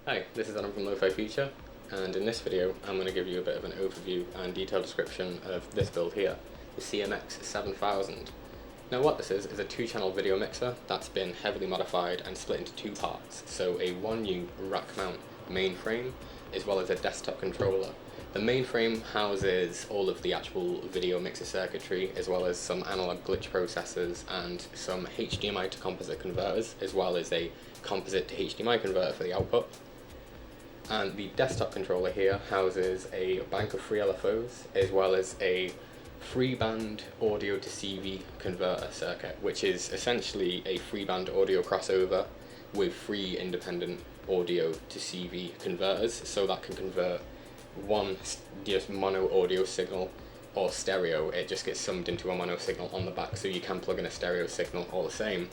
Hi, this is Adam from LoFi Future, and in this video I'm going to give you a bit of an overview and detailed description of this build here, the CMX-7000. Now what this is a 2-channel video mixer that's been heavily modified and split into 2 parts, so a 1U rack mount mainframe as well as a desktop controller. The mainframe houses all of the actual video mixer circuitry as well as some analog glitch processors and some HDMI to composite converters as well as a composite to HDMI converter for the output. And the desktop controller here houses a bank of free LFOs as well as a free band audio to CV converter circuit, which is essentially a free band audio crossover with free independent audio to CV converters, so that can convert one just mono audio signal or stereo. It just gets summed into a mono signal on the back, so you can plug in a stereo signal all the same,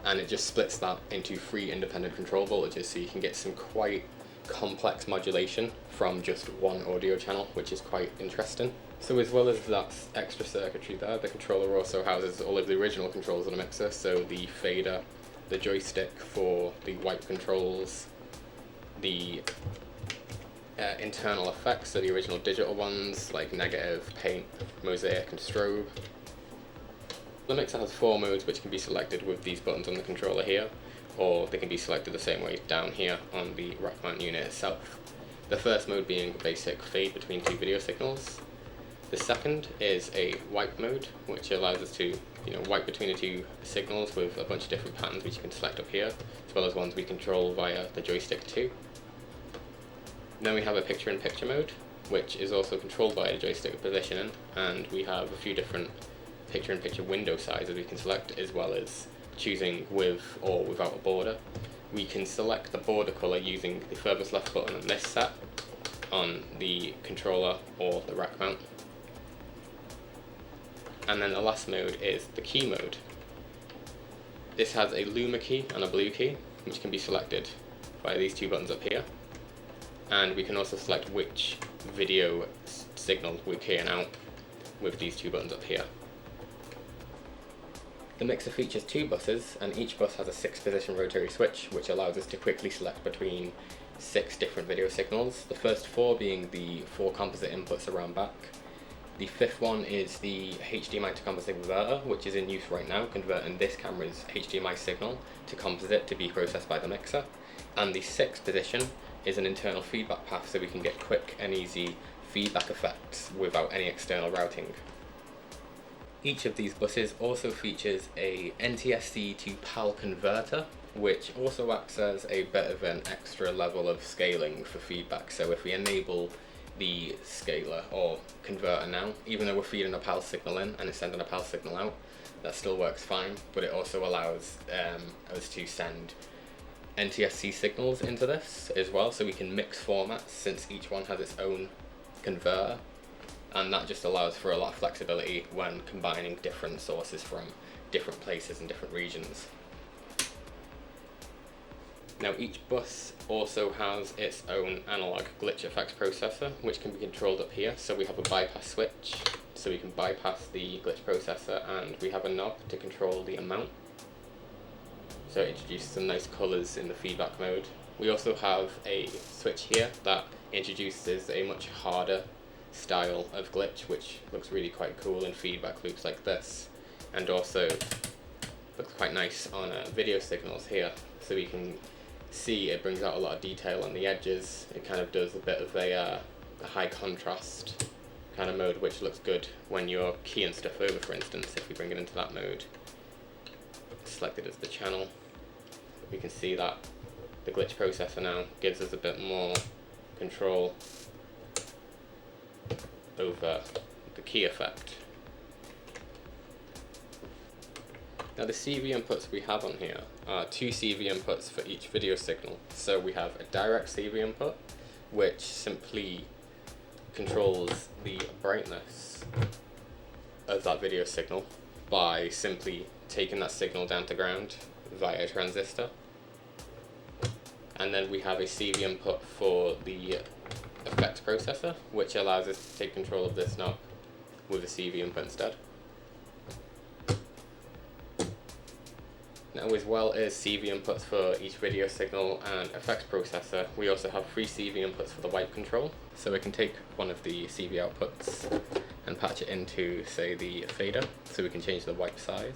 and it just splits that into 3 independent control voltages, so you can get some quite complex modulation from just one audio channel, which is quite interesting. So as well as that extra circuitry there, the controller also houses all of the original controls of the mixer, so the fader, the joystick for the wipe controls, the internal effects, so the original digital ones like negative, paint, mosaic and strobe. The mixer has 4 modes which can be selected with these buttons on the controller here, or they can be selected the same way down here on the rack mount unit itself. The first mode being basic fade between 2 video signals. The second is a wipe mode, which allows us to wipe between the 2 signals with a bunch of different patterns which you can select up here, as well as ones we control via the joystick too. Then we have a picture-in-picture mode, which is also controlled by the joystick positioning, and we have a few different picture-in-picture window sizes we can select, as well as choosing with or without a border. We can select the border color using the furthest left button on this set on the controller or the rack mount. And then the last mode is the key mode. This has a luma key and a blue key, which can be selected by these 2 buttons up here. And we can also select which video signal we're keying out with these 2 buttons up here. The mixer features 2 buses, and each bus has a 6-position rotary switch, which allows us to quickly select between 6 different video signals. The first 4 being the 4 composite inputs around back. The 5th one is the HDMI to composite converter, which is in use right now, converting this camera's HDMI signal to composite to be processed by the mixer. And the 6th position is an internal feedback path, so we can get quick and easy feedback effects without any external routing. Each of these buses also features a Ntsc to PAL converter, which also acts as a bit of an extra level of scaling for feedback. So if we enable the scaler or converter now, even though we're feeding a PAL signal in and it's sending a PAL signal out, that still works fine, but it also allows us to send Ntsc signals into this as well, so we can mix formats since each one has its own converter. And that just allows for a lot of flexibility when combining different sources from different places and different regions. Now each bus also has its own analog glitch effects processor, which can be controlled up here. So we have a bypass switch, so we can bypass the glitch processor, and we have a knob to control the amount. So it introduces some nice colours in the feedback mode. We also have a switch here that introduces a much harder style of glitch, which looks really quite cool in feedback loops like this, and also looks quite nice on video signals here, so we can see it brings out a lot of detail on the edges. It kind of does a bit of a high contrast kind of mode, which looks good when you're keying stuff over. For instance, if we bring it into that mode, selected as the channel, we can see that the glitch processor now gives us a bit more control over the key effect. Now the CV inputs we have on here are 2 CV inputs for each video signal. So we have a direct CV input, which simply controls the brightness of that video signal by simply taking that signal down to ground via a transistor. And then we have a CV input for the effects processor, which allows us to take control of this knob with a CV input instead. Now, as well as CV inputs for each video signal and effects processor, we also have free CV inputs for the wipe control. So we can take one of the CV outputs and patch it into, say, the fader, so we can change the wipe size.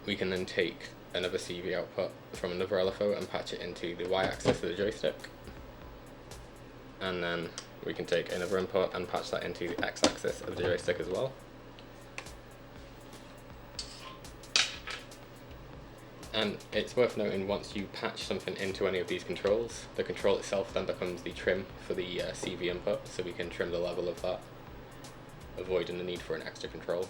We can then take another CV output from another LFO and patch it into the Y-axis of the joystick. And then we can take another input and patch that into the X-axis of the joystick as well. And it's worth noting, once you patch something into any of these controls, the control itself then becomes the trim for the CV input, so we can trim the level of that, avoiding the need for an extra control.